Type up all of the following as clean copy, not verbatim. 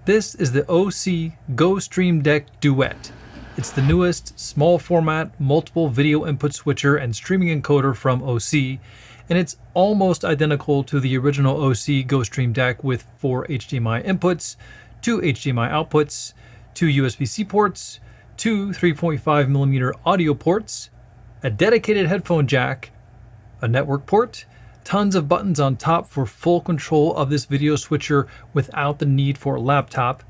This is the OSEE GoStream Duet. It's the newest small format multiple video input switcher and streaming encoder from OSEE, and it's almost identical to the original OSEE GoStream with 4 HDMI inputs, 2 HDMI outputs, 2 USB-C ports, 2 3.5mm audio ports, a dedicated headphone jack, a network port, tons of buttons on top for full control of this video switcher without the need for a laptop,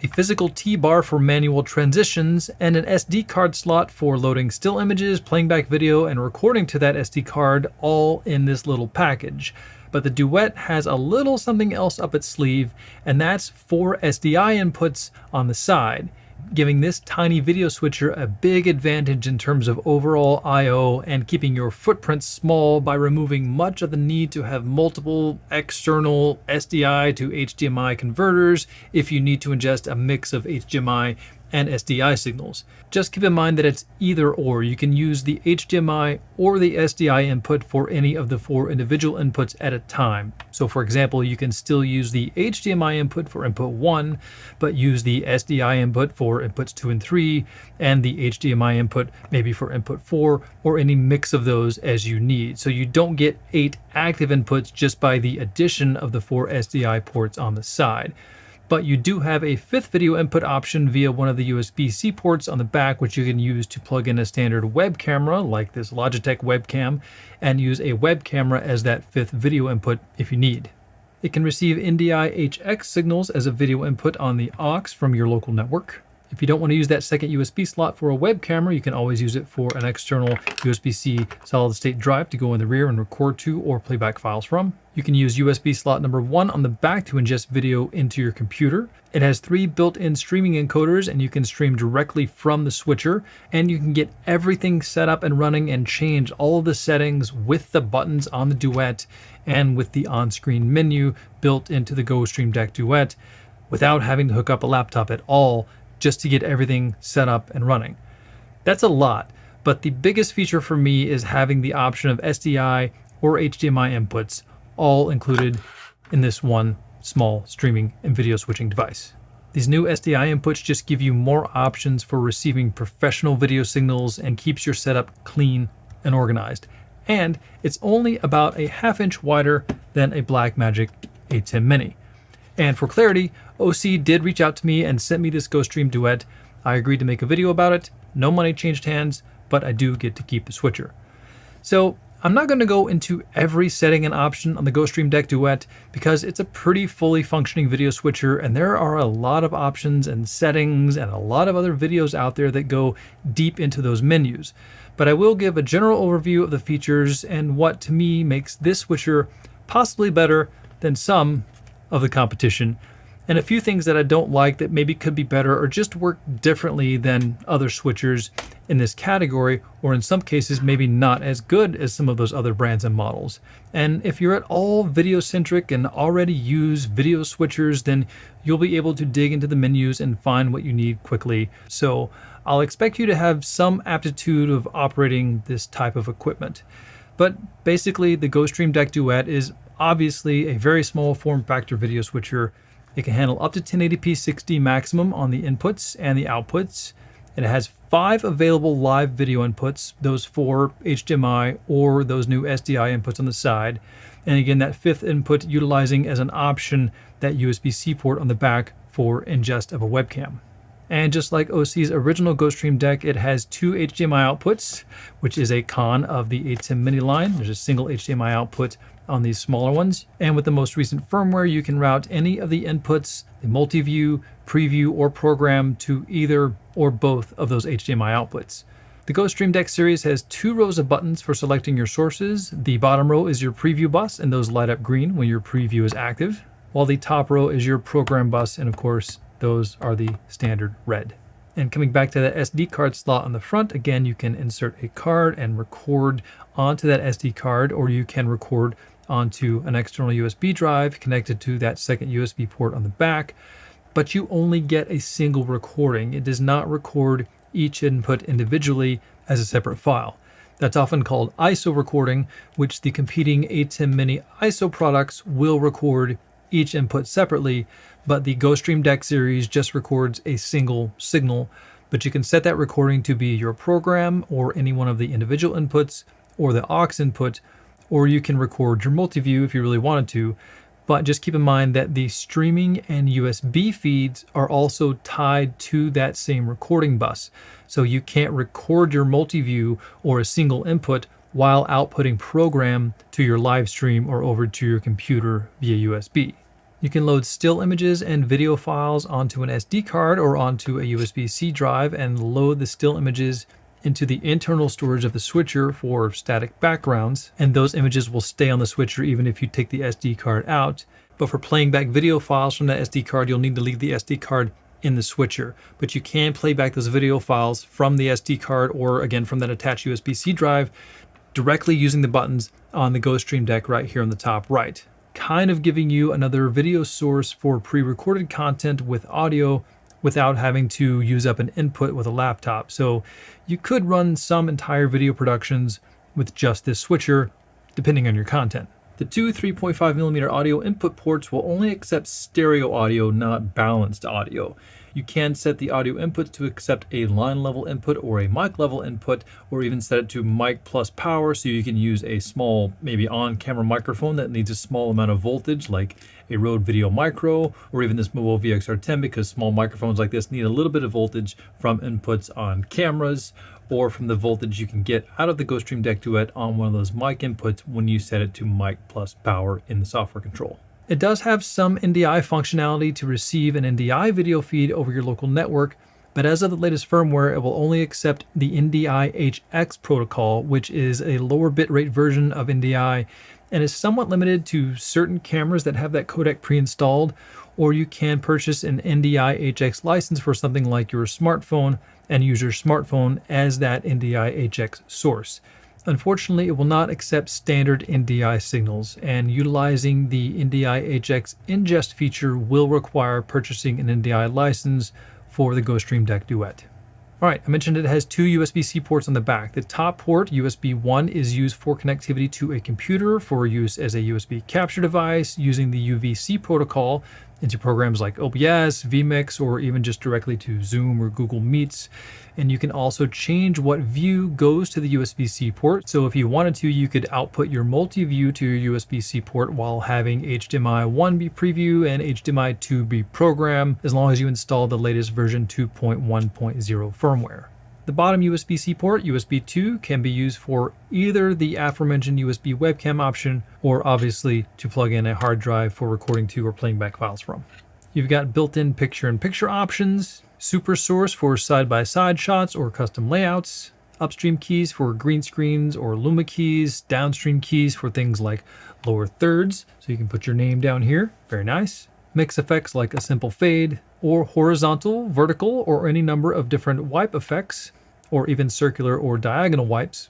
a physical T-bar for manual transitions, and an SD card slot for loading still images, playing back video, and recording to that SD card, all in this little package. But the Duet has a little something else up its sleeve, and that's 4 SDI inputs on the side, giving this tiny video switcher a big advantage in terms of overall I/O and keeping your footprint small by removing much of the need to have multiple external SDI to HDMI converters if you need to ingest a mix of HDMI and SDI signals. Just keep in mind that it's either or. You can use the HDMI or the SDI input for any of the 4 individual inputs at a time. So for example, you can still use the HDMI input for input 1, but use the SDI input for inputs 2 and 3, and the HDMI input maybe for input 4, or any mix of those as you need. So you don't get 8 active inputs just by the addition of the 4 SDI ports on the side. But you do have a 5th video input option via one of the USB-C ports on the back, which you can use to plug in a standard web camera like this Logitech webcam and use a web camera as that 5th video input if you need. It can receive NDI-HX signals as a video input on the aux from your local network. If you don't want to use that second USB slot for a web camera, you can always use it for an external USB-C solid-state drive to go in the rear and record to or play back files from. You can use USB slot number 1 on the back to ingest video into your computer. It has 3 built-in streaming encoders, and you can stream directly from the switcher, and you can get everything set up and running and change all of the settings with the buttons on the Duet and with the on-screen menu built into the GoStream Duet without having to hook up a laptop at all, just to get everything set up and running. That's a lot, but the biggest feature for me is having the option of SDI or HDMI inputs all included in this one small streaming and video switching device. These new SDI inputs just give you more options for receiving professional video signals and keeps your setup clean and organized. And it's only about a 1/2 inch wider than a Blackmagic ATEM Mini. And for clarity, OSEE did reach out to me and sent me this GoStream Duet. I agreed to make a video about it. No money changed hands, but I do get to keep the switcher. So I'm not going to go into every setting and option on the GoStream Duet because it's a pretty fully functioning video switcher, and there are a lot of options and settings and a lot of other videos out there that go deep into those menus. But I will give a general overview of the features and what to me makes this switcher possibly better than some of the competition, and a few things that I don't like that maybe could be better or just work differently than other switchers in this category, or in some cases maybe not as good as some of those other brands and models. And if you're at all video centric and already use video switchers, then you'll be able to dig into the menus and find what you need quickly. So I'll expect you to have some aptitude of operating this type of equipment. But basically the GoStream Duet is obviously a very small form factor video switcher. It can handle up to 1080p 60 maximum on the inputs and the outputs. It has 5 available live video inputs, those 4 HDMI or those new SDI inputs on the side. And again, that 5th input utilizing as an option that USB-C port on the back for ingest of a webcam. And just like OSEE's original GoStream it has 2 HDMI outputs, which is a con of the ATEM Mini line. There's a single HDMI output on these smaller ones. And with the most recent firmware, you can route any of the inputs, the multi-view, preview, or program to either or both of those HDMI outputs. The GoStream series has 2 rows of buttons for selecting your sources. The bottom row is your preview bus, and those light up green when your preview is active, while the top row is your program bus, and of course, those are the standard red. And coming back to that SD card slot on the front, again, you can insert a card and record onto that SD card, or you can record onto an external USB drive connected to that second USB port on the back, but you only get a single recording. It does not record each input individually as a separate file. That's often called ISO recording, which the competing ATEM Mini ISO products will record each input separately, but the GoStream Duet series just records a single signal. But you can set that recording to be your program or any one of the individual inputs or the aux input, or you can record your multi-view if you really wanted to. But just keep in mind that the streaming and USB feeds are also tied to that same recording bus. So you can't record your multi-view or a single input while outputting program to your live stream or over to your computer via USB. You can load still images and video files onto an SD card or onto a USB-C drive and load the still images into the internal storage of the switcher for static backgrounds, and those images will stay on the switcher even if you take the SD card out. But for playing back video files from that SD card, you'll need to leave the SD card in the switcher. But you can play back those video files from the SD card or again from that attached USB-C drive directly using the buttons on the GoStream Duet right here on the top right, kind of giving you another video source for pre-recorded content with audio without having to use up an input with a laptop. So you could run some entire video productions with just this switcher, depending on your content. The two 3.5mm audio input ports will only accept stereo audio, not balanced audio. You can set the audio inputs to accept a line level input or a mic level input, or even set it to mic plus power, so you can use a small, maybe on-camera microphone that needs a small amount of voltage, like a Rode Video Micro, or even this Movo VXR10, because small microphones like this need a little bit of voltage from inputs on cameras, or from the voltage you can get out of the GoStream Duet on one of those mic inputs when you set it to mic plus power in the software control. It does have some NDI functionality to receive an NDI video feed over your local network, but as of the latest firmware, it will only accept the NDI HX protocol, which is a lower bitrate version of NDI and is somewhat limited to certain cameras that have that codec pre-installed, or you can purchase an NDI HX license for something like your smartphone and use your smartphone as that NDI HX source. Unfortunately, it will not accept standard NDI signals, and utilizing the NDI HX ingest feature will require purchasing an NDI license for the GoStream Duet. All right, I mentioned it has two USB-C ports on the back. The top port, USB 1, is used for connectivity to a computer for use as a USB capture device using the UVC protocol into programs like OBS, vMix, or even just directly to Zoom or Google Meets. And you can also change what view goes to the USB-C port. So if you wanted to, you could output your multi-view to your USB-C port while having HDMI 1 be preview and HDMI 2 be program, as long as you install the latest version 2.1.0 firmware. The bottom USB-C port, USB 2, can be used for either the aforementioned USB webcam option or obviously to plug in a hard drive for recording to or playing back files from. You've got built-in picture-in-picture options, super source for side-by-side shots or custom layouts, upstream keys for green screens or Luma keys, downstream keys for things like lower thirds, so you can put your name down here, very nice. Mix effects like a simple fade, or horizontal, vertical, or any number of different wipe effects, or even circular or diagonal wipes.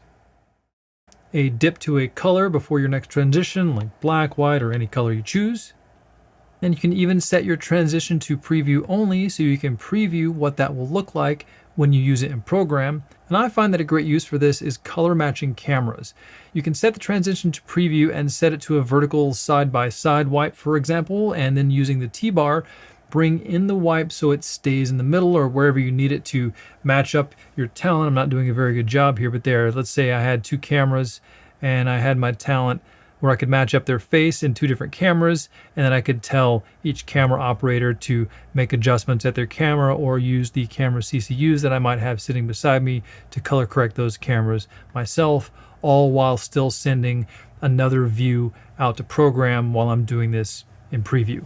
A dip to a color before your next transition, like black, white, or any color you choose. And you can even set your transition to preview only, so you can preview what that will look like when you use it in program. And I find that a great use for this is color matching cameras. You can set the transition to preview and set it to a vertical side-by-side wipe, for example, and then using the T-bar, bring in the wipe so it stays in the middle or wherever you need it to match up your talent. I'm not doing a very good job here, but there, let's say I had two cameras and I had my talent where I could match up their face in two different cameras, and then I could tell each camera operator to make adjustments at their camera or use the camera CCUs that I might have sitting beside me to color correct those cameras myself, all while still sending another view out to program while I'm doing this in preview.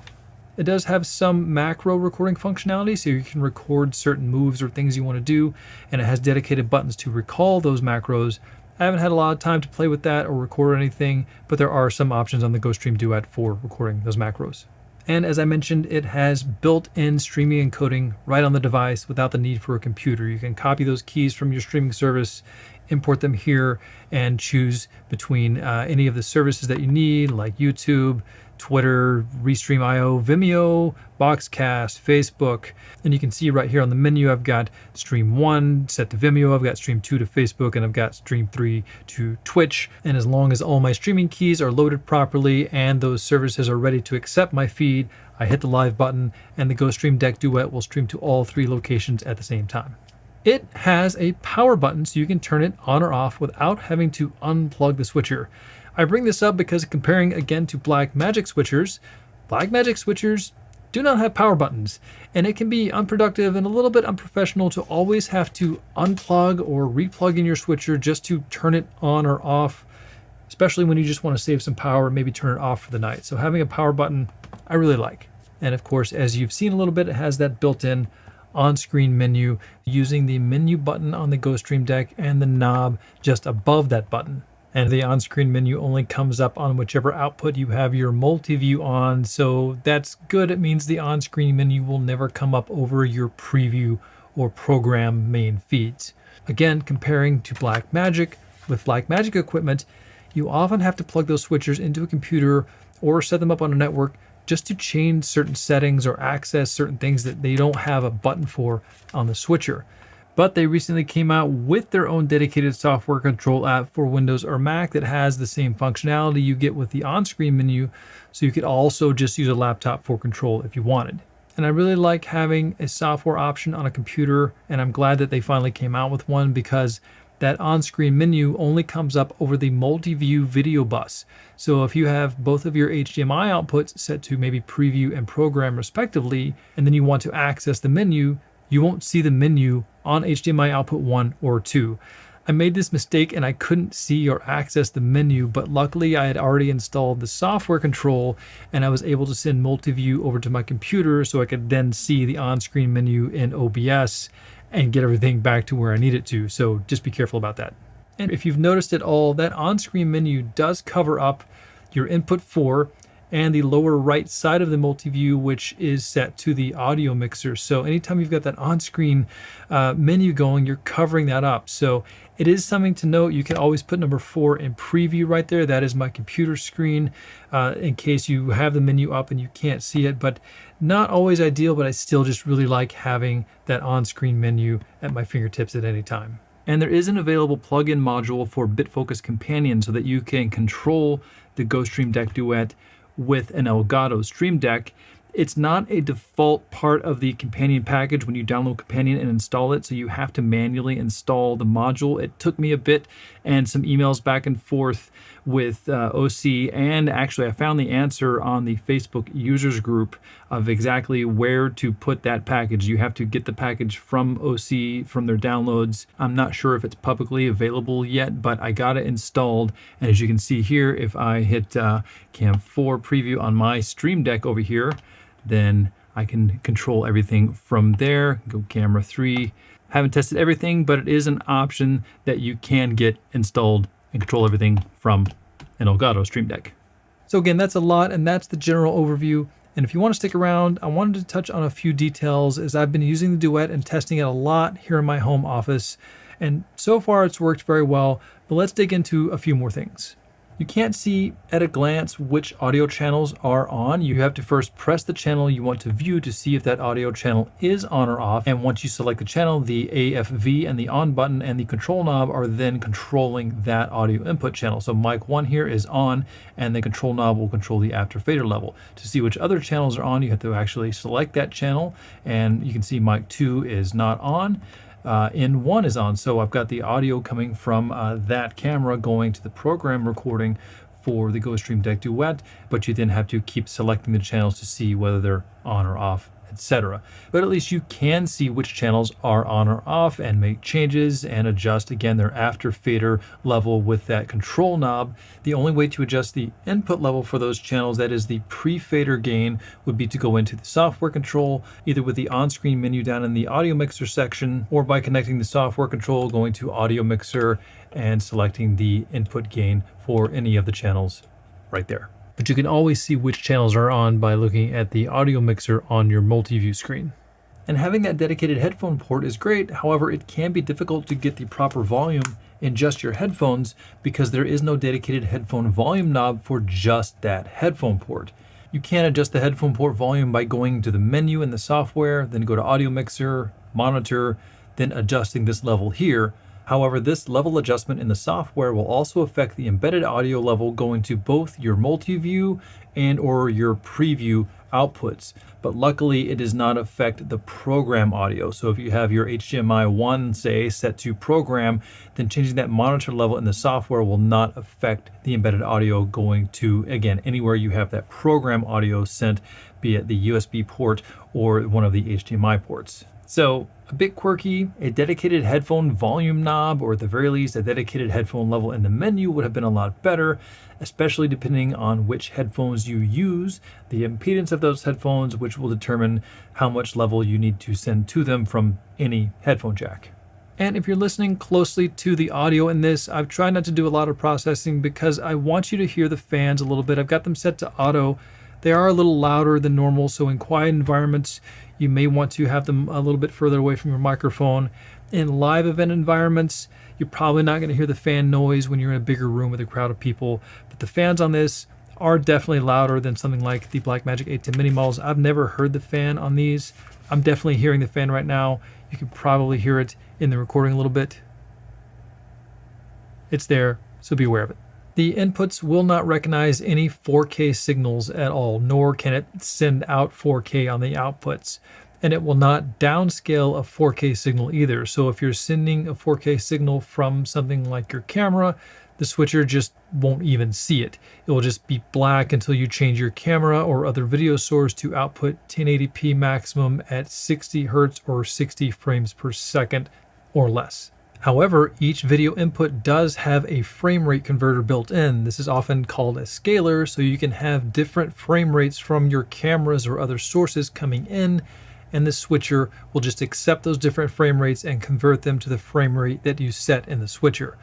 It does have some macro recording functionality, so you can record certain moves or things you want to do, and it has dedicated buttons to recall those macros. I haven't had a lot of time to play with that or record anything, but there are some options on the GoStream Duet for recording those macros. And as I mentioned, it has built-in streaming encoding right on the device without the need for a computer. You can copy those keys from your streaming service, import them here, and choose between any of the services that you need, like YouTube, Twitter, Restream.io, Vimeo, Boxcast, Facebook. And you can see right here on the menu, I've got Stream 1 set to Vimeo, I've got Stream 2 to Facebook, and I've got Stream 3 to Twitch. And as long as all my streaming keys are loaded properly and those services are ready to accept my feed, I hit the live button and the GoStream Duet will stream to all 3 locations at the same time. It has a power button so you can turn it on or off without having to unplug the switcher. I bring this up because comparing again to Blackmagic switchers do not have power buttons, and it can be unproductive and a little bit unprofessional to always have to unplug or replug in your switcher just to turn it on or off, especially when you just want to save some power and maybe turn it off for the night. So having a power button, I really like. And of course, as you've seen a little bit, it has that built-in on-screen menu using the menu button on the GoStream Deck and the knob just above that button. And the on-screen menu only comes up on whichever output you have your multi-view on, so that's good. It means the on-screen menu will never come up over your preview or program main feeds. Again, comparing to Blackmagic, with Blackmagic equipment, you often have to plug those switchers into a computer or set them up on a network just to change certain settings or access certain things that they don't have a button for on the switcher. But they recently came out with their own dedicated software control app for Windows or Mac that has the same functionality you get with the on-screen menu, so you could also just use a laptop for control if you wanted. And I really like having a software option on a computer, and I'm glad that they finally came out with one because that on-screen menu only comes up over the multi-view video bus. So if you have both of your HDMI outputs set to maybe preview and program respectively, and then you want to access the menu, you won't see the menu on HDMI output 1 or 2. I made this mistake and I couldn't see or access the menu, but luckily I had already installed the software control and I was able to send multi-view over to my computer so I could then see the on-screen menu in OBS and get everything back to where I need it to. So just be careful about that. And if you've noticed at all, that on-screen menu does cover up your input 4 and the lower right side of the multi-view, which is set to the audio mixer. So anytime you've got that on-screen menu going, you're covering that up. So it is something to note. You can always put number 4 in preview right there. That is my computer screen in case you have the menu up and you can't see it, but not always ideal, but I still just really like having that on-screen menu at my fingertips at any time. And there is an available plugin module for BitFocus Companion so that you can control the GoStream Duet with an Elgato Stream Deck. It's not a default part of the Companion package when you download Companion and install it, so you have to manually install the module. It took me a bit and some emails back and forth with OSEE, and actually I found the answer on the Facebook users group of exactly where to put that package. You have to get the package from OSEE, from their downloads. I'm not sure if it's publicly available yet, but I got it installed, and as you can see here, if I hit Cam 4 preview on my Stream Deck over here, then I can control everything from there. Go camera 3. Haven't tested everything, but it is an option that you can get installed and control everything from an Elgato Stream Deck. So again, that's a lot, and that's the general overview. And if you want to stick around, I wanted to touch on a few details as I've been using the Duet and testing it a lot here in my home office. And so far it's worked very well, but let's dig into a few more things. You can't see at a glance which audio channels are on. You have to first press the channel you want to view to see if that audio channel is on or off. And once you select the channel, the AFV and the on button and the control knob are then controlling that audio input channel. So mic 1 here is on, and the control knob will control the after fader level. To see which other channels are on, you have to actually select that channel, and you can see mic 2 is not on. N1 is on, so I've got the audio coming from that camera going to the program recording for the GoStream Duet, but you then have to keep selecting the channels to see whether they're on or off, etc. But at least you can see which channels are on or off and make changes and adjust, again, their after fader level with that control knob. The only way to adjust the input level for those channels, that is the pre-fader gain, would be to go into the software control, either with the on-screen menu down in the audio mixer section, or by connecting the software control, going to audio mixer and selecting the input gain for any of the channels right there. But you can always see which channels are on by looking at the audio mixer on your multi-view screen. And having that dedicated headphone port is great. However, it can be difficult to get the proper volume in just your headphones because there is no dedicated headphone volume knob for just that headphone port. You can adjust the headphone port volume by going to the menu in the software, then go to audio mixer, monitor, then adjusting this level here. However, this level adjustment in the software will also affect the embedded audio level going to both your multi-view and or your preview outputs. But luckily it does not affect the program audio. So if you have your HDMI 1, say, set to program, then changing that monitor level in the software will not affect the embedded audio going to, again, anywhere you have that program audio sent, be it the USB port or one of the HDMI ports. So a bit quirky, a dedicated headphone volume knob, or at the very least a dedicated headphone level in the menu would have been a lot better, especially depending on which headphones you use, the impedance of those headphones, which will determine how much level you need to send to them from any headphone jack. And if you're listening closely to the audio in this, I've tried not to do a lot of processing because I want you to hear the fans a little bit. I've got them set to auto. They are a little louder than normal, so in quiet environments, you may want to have them a little bit further away from your microphone. In live event environments, you're probably not going to hear the fan noise when you're in a bigger room with a crowd of people, but the fans on this are definitely louder than something like the Blackmagic 810 mini models. I've never heard the fan on these. I'm definitely hearing the fan right now. You can probably hear it in the recording a little bit. It's there, so be aware of it. The inputs will not recognize any 4K signals at all, nor can it send out 4K on the outputs. And it will not downscale a 4K signal either. So if you're sending a 4K signal from something like your camera, the switcher just won't even see it. It will just be black until you change your camera or other video source to output 1080p maximum at 60 Hertz or 60 frames per second or less. However, each video input does have a frame rate converter built in. This is often called a scaler, so you can have different frame rates from your cameras or other sources coming in, and the switcher will just accept those different frame rates and convert them to the frame rate that you set in the switcher.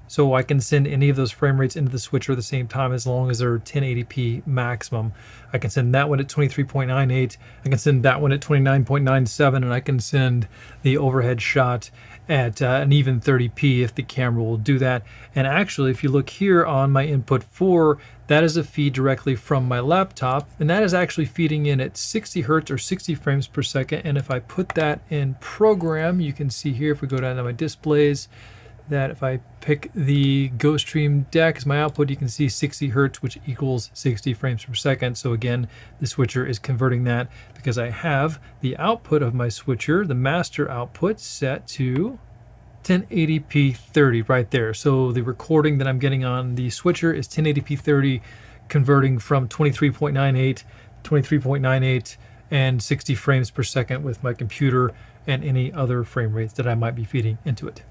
So I can send any of those frame rates into the switcher at the same time as long as they're 1080p maximum. I can send that one at 23.98, I can send that one at 29.97, and I can send the overhead shot at an even 30p if the camera will do that. And actually, if you look here on my input 4, that is a feed directly from my laptop, and that is actually feeding in at 60 Hertz or 60 frames per second. And if I put that in program, you can see here, if we go down to my displays, that if I pick the GoStream deck as my output, you can see 60 Hertz, which equals 60 frames per second. So again, the switcher is converting that because I have the output of my switcher, the master output, set to 1080p 30 right there. So the recording that I'm getting on the switcher is 1080p 30, converting from 23.98, and 60 frames per second with my computer and any other frame rates that I might be feeding into it.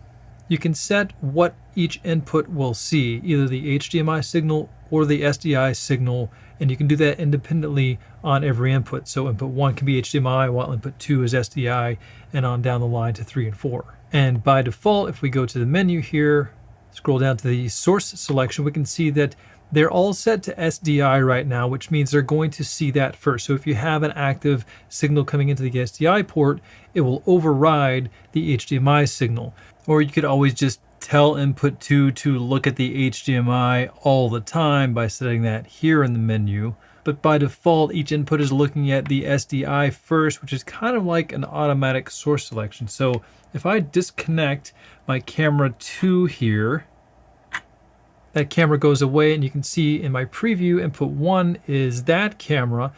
You can set what each input will see, either the HDMI signal or the SDI signal, and you can do that independently on every input. So input 1 can be HDMI, while input 2 is SDI, and on down the line to 3 and 4. And by default, if we go to the menu here, scroll down to the source selection, we can see that they're all set to SDI right now, which means they're going to see that first. So if you have an active signal coming into the SDI port, it will override the HDMI signal. Or you could always just tell input 2 to look at the HDMI all the time by setting that here in the menu. But by default, each input is looking at the SDI first, which is kind of like an automatic source selection. So if I disconnect my camera 2 here, that camera goes away, and you can see in my preview, input 1 is that camera.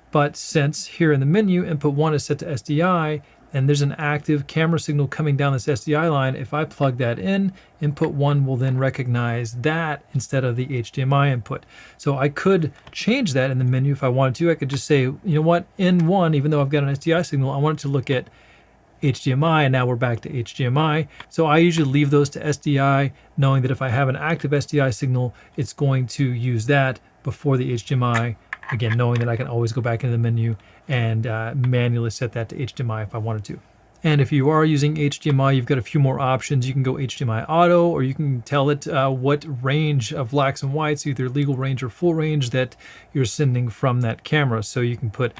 But since here in the menu, input 1 is set to SDI, and there's an active camera signal coming down this SDI line, if I plug that in, input 1 will then recognize that instead of the HDMI input. So I could change that in the menu if I wanted to. I could just say, you know what, in 1, even though I've got an SDI signal, I want it to look at HDMI, and now we're back to HDMI. So I usually leave those to SDI, knowing that if I have an active SDI signal, it's going to use that before the HDMI. Again, knowing that I can always go back into the menu and manually set that to HDMI if I wanted to. And if you are using HDMI, you've got a few more options. You can go HDMI auto, or you can tell it what range of blacks and whites, either legal range or full range, that you're sending from that camera. So you can put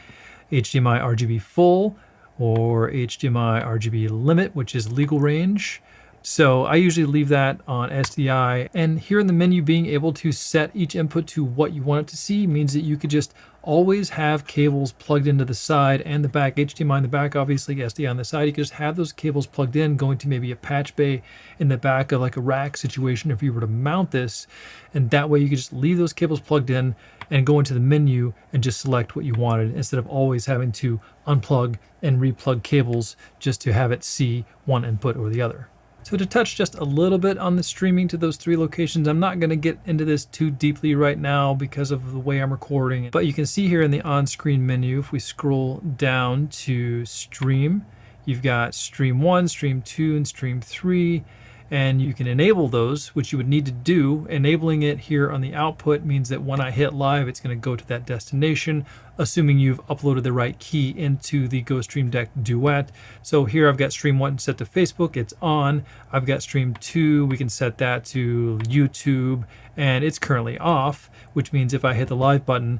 HDMI RGB full or HDMI RGB limit, which is legal range. So I usually leave that on SDI, and here in the menu, being able to set each input to what you want it to see means that you could just always have cables plugged into the side and the back, HDMI in the back, obviously SDI on the side. You can just have those cables plugged in, going to maybe a patch bay in the back of like a rack situation if you were to mount this. And that way you could just leave those cables plugged in and go into the menu and just select what you wanted, instead of always having to unplug and replug cables just to have it see one input or the other. So to touch just a little bit on the streaming to those 3 locations, I'm not going to get into this too deeply right now because of the way I'm recording. But you can see here in the on-screen menu, if we scroll down to stream, you've got stream 1, stream 2, and stream 3. And you can enable those, which you would need to do. Enabling it here on the output means that when I hit live, it's going to go to that destination, assuming you've uploaded the right key into the GoStream Duet Duet. So here I've got stream 1 set to Facebook, it's on. I've got stream 2, we can set that to YouTube, and it's currently off, which means if I hit the live button,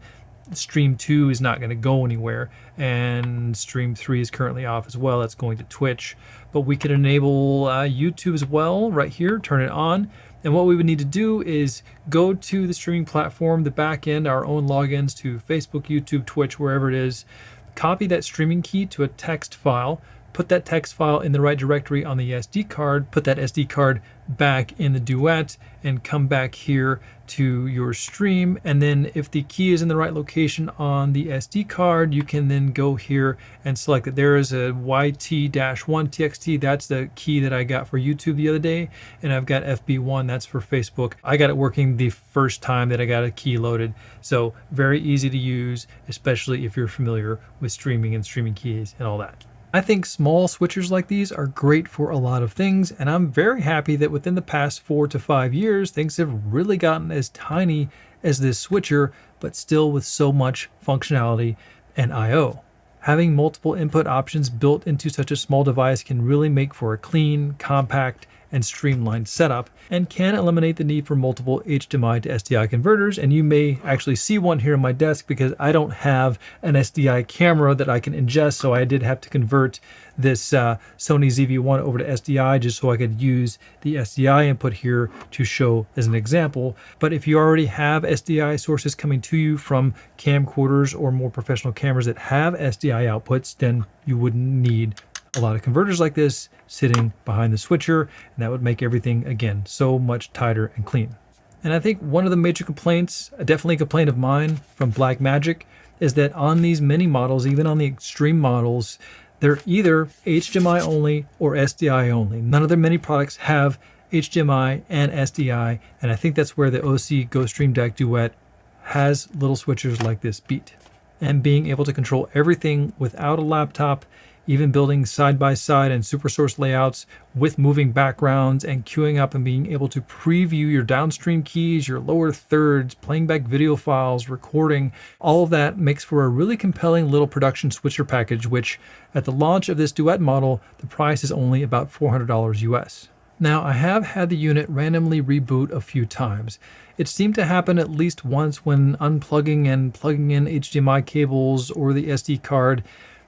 stream 2 is not going to go anywhere, and stream 3 is currently off as well. That's going to Twitch. But we can enable YouTube as well right here, turn it on. And what we would need to do is go to the streaming platform, the back end, our own logins to Facebook, YouTube, Twitch, wherever it is, copy that streaming key to a text file, put that text file in the right directory on the SD card, put that SD card back in the Duet, and come back here to your stream. And then if the key is in the right location on the SD card, you can then go here and select that there is a YT-1 TXT. That's the key that I got for YouTube the other day. And I've got FB1, that's for Facebook. I got it working the first time that I got a key loaded. So very easy to use, especially if you're familiar with streaming and streaming keys and all that. I think small switchers like these are great for a lot of things, and I'm very happy that within the past 4 to 5 years, things have really gotten as tiny as this switcher, but still with so much functionality and I/O. Having multiple input options built into such a small device can really make for a clean, compact, and streamlined setup, and can eliminate the need for multiple HDMI to SDI converters. And you may actually see one here on my desk because I don't have an SDI camera that I can ingest, so I did have to convert this Sony ZV-1 over to SDI just so I could use the SDI input here to show as an example. But if you already have SDI sources coming to you from camcorders or more professional cameras that have SDI outputs, then you wouldn't need a lot of converters like this sitting behind the switcher, and that would make everything, again, so much tighter and clean. And I think one of the major complaints, definitely a complaint of mine from Blackmagic, is that on these mini models, even on the extreme models, they're either HDMI only or SDI only. None of their mini products have HDMI and SDI, and I think that's where the OSEE GoStream Duet has little switchers like this beat. And being able to control everything without a laptop, even building side-by-side and super source layouts with moving backgrounds and queuing up and being able to preview your downstream keys, your lower thirds, playing back video files, recording, all of that makes for a really compelling little production switcher package, which at the launch of this Duet model, the price is only about $400 US. Now, I have had the unit randomly reboot a few times. It seemed to happen at least once when unplugging and plugging in HDMI cables or the SD card.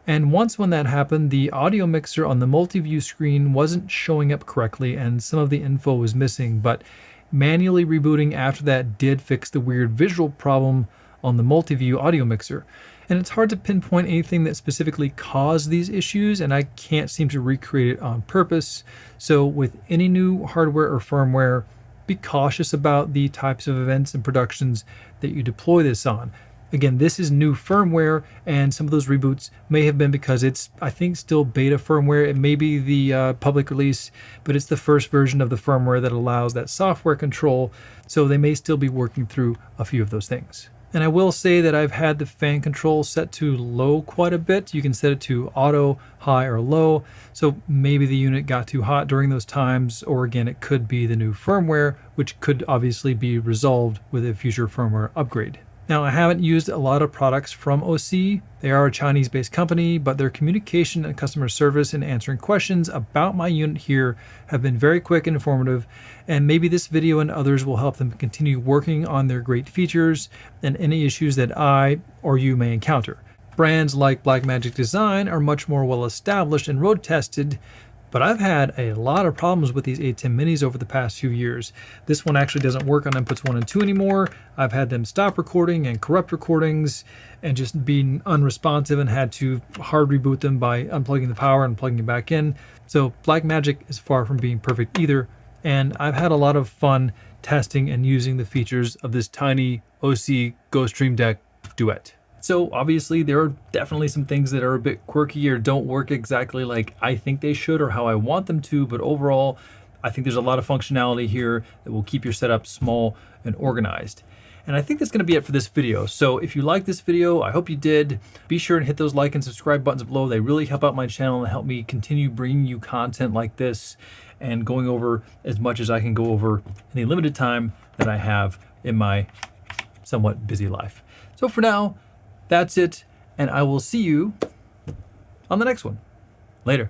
And once when that happened, the audio mixer on the multi-view screen wasn't showing up correctly and some of the info was missing, but manually rebooting after that did fix the weird visual problem on the multi-view audio mixer. And it's hard to pinpoint anything that specifically caused these issues, and I can't seem to recreate it on purpose. So with any new hardware or firmware, be cautious about the types of events and productions that you deploy this on. Again, this is new firmware, and some of those reboots may have been because it's, I think, still beta firmware. It may be the public release, but it's the first version of the firmware that allows that software control, so they may still be working through a few of those things. And I will say that I've had the fan control set to low quite a bit. You can set it to auto, high, or low, so maybe the unit got too hot during those times, or again, it could be the new firmware, which could obviously be resolved with a future firmware upgrade. Now, I haven't used a lot of products from OSEE. They are a Chinese-based company, but their communication and customer service and answering questions about my unit here have been very quick and informative, and maybe this video and others will help them continue working on their great features and any issues that I or you may encounter. Brands like Blackmagic Design are much more well established and road tested, But I've had a lot of problems with these ATEM minis over the past few years. This one actually doesn't work on inputs 1 and 2 anymore. I've had them stop recording and corrupt recordings and just being unresponsive, and had to hard reboot them by unplugging the power and plugging it back in. So Blackmagic is far from being perfect either, and I've had a lot of fun testing and using the features of this tiny OSEE GoStream Duet. So obviously there are definitely some things that are a bit quirky or don't work exactly like I think they should or how I want them to, but overall I think there's a lot of functionality here that will keep your setup small and organized. And I think that's going to be it for this video. So if you like this video, I hope you did. Be sure and hit those like and subscribe buttons below. They really help out my channel and help me continue bringing you content like this and going over as much as I can go over in the limited time that I have in my somewhat busy life. So for now, that's it, and I will see you on the next one. Later.